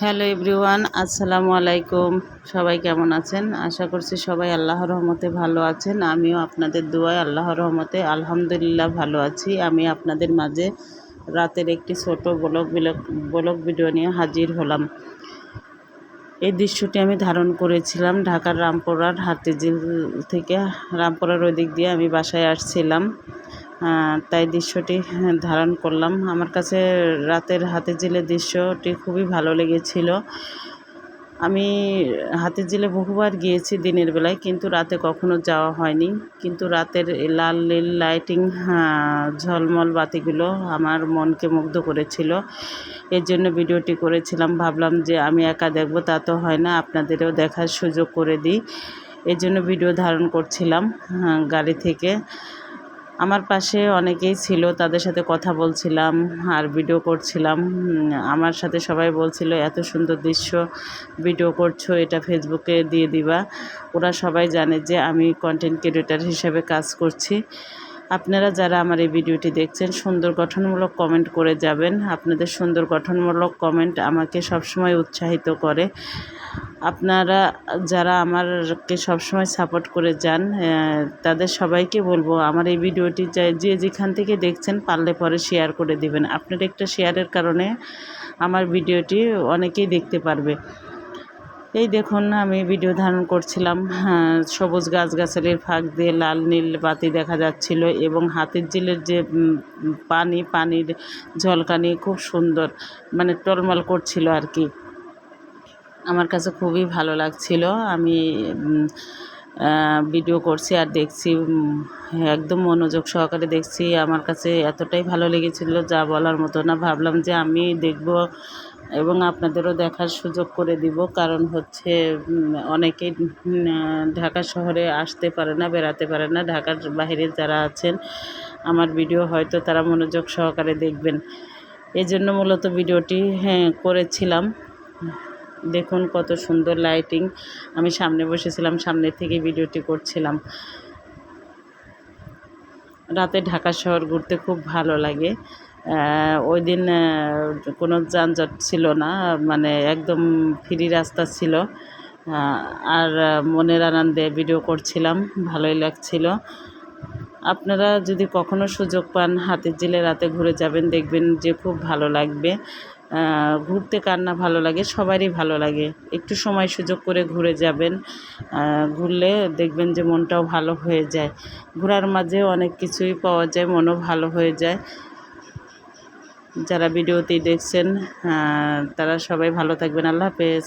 Hello everyone, আসসালামু আলাইকুম। সবাই কেমন আছেন? আশা করছি সবাই আল্লাহর রহমতে ভালো আছেন। আমিও আপনাদের দোয়ায় আল্লাহর রহমতে আলহামদুলিল্লাহ ভালো আছি। আমি আপনাদের মাঝে রাতের একটি ছোট ব্লগ ভিডিও নিয়ে হাজির হলাম। এই দৃশ্যটি আমি ধারণ করেছিলাম ঢাকার রামপুরার হাতিঝিল থেকে। রামপুরার ওই দিক দিয়ে আমি বাসায় আসছিলাম, তাই দৃশ্যটি ধারণ করলাম। আমার কাছে রাতের হাতিঝিলের দৃশ্যটি খুবই ভালো লেগেছিল। আমি হাতিঝিলে বহুবার গিয়েছি দিনের বেলায়, কিন্তু রাতে কখনো যাওয়া হয়নি। কিন্তু রাতের লাল নীল লাইটিং, ঝলমল বাতিগুলো আমার মনকে মুগ্ধ করেছিল। এর জন্য ভিডিওটি করেছিলাম। ভাবলাম যে আমি একা দেখব, তা তো হয় না, আপনাদেরও দেখার সুযোগ করে দিই। এর জন্য ভিডিও ধারণ করছিলাম গাড়ি থেকে। আমার পাশে অনেকেই ছিল, তাদের সাথে কথা বলছিলাম আর ভিডিও করছিলাম। আমার সাথে সবাই বলছিল, এত সুন্দর দৃশ্য ভিডিও করছো, এটা ফেসবুকে দিয়ে দিবা। ওরা সবাই জানে যে আমি কন্টেন্ট ক্রিয়েটর হিসেবে কাজ করছি। আপনারা যারা আমার এই ভিডিওটি দেখছেন, সুন্দর গঠনমূলক কমেন্ট করে যাবেন। আপনাদের সুন্দর গঠনমূলক কমেন্ট আমাকে সবসময় উৎসাহিত করে। আপনারা যারা আমারকে সবসময় সাপোর্ট করে যান, তাদের সবাইকে বলবো আমার এই ভিডিওটি যে যেখান থেকে দেখছেন পারলে পরে শেয়ার করে দিবেন। আপনার একটা শেয়ারের কারণে আমার ভিডিওটি অনেকেই দেখতে পারবে। এই দেখুন, আমি ভিডিও ধারণ করছিলাম। সবুজ গাছগাছালির ফাঁক দিয়ে লাল নীল বাতি দেখা যাচ্ছিল, এবং হাতিঝিলের যে পানির ঝলকানি খুব সুন্দর, মানে টলমল করছিল আর কি। আমার কাছে খুবই ভালো লাগছিল। আমি ভিডিও করছি আর দেখছি, একদম মনোযোগ সহকারে দেখছি। আমার কাছে এতটাই ভালো লেগেছিল যা বলার মতো না। ভাবলাম যে আমি দেখব এবং আপনাদেরও দেখার সুযোগ করে দিব। কারণ হচ্ছে অনেকেই ঢাকা শহরে আসতে পারে না, বেড়াতে পারে না। ঢাকার বাইরে যারা আছেন, আমার ভিডিও হয়তো তারা মনোযোগ সহকারে দেখবেন। এই জন্য মূলত ভিডিওটি করেছিলাম। দেখুন কত সুন্দর লাইটিং। আমি সামনে বসেছিলাম, সামনে থেকে ভিডিওটি করছিলাম। রাতে ঢাকা শহর ঘুরতে খুব ভালো লাগে। ওই দিন কোনো যানজট ছিল না, মানে একদম ফ্রি রাস্তা ছিল। আর মনের আনন্দে ভিডিও করছিলাম, ভালোই লাগছিল। আপনারা যদি কখনো সুযোগ পান, হাতিঝিলে রাতে ঘুরে যাবেন, দেখবেন যে খুব ভালো লাগবে। ঘুরতে কার না ভালো লাগে, সবারই ভালো লাগে। একটু সময় সুযোগ করে ঘুরে যাবেন। ঘুরলে দেখবেন যে মনটাও ভালো হয়ে যায়। ঘোরার মাঝে অনেক কিছুই পাওয়া যায়, মনও ভালো হয়ে যায়। যারা ভিডিওটি দেখছেন তারা সবাই ভালো থাকবেন। আল্লাহ হাফেজ।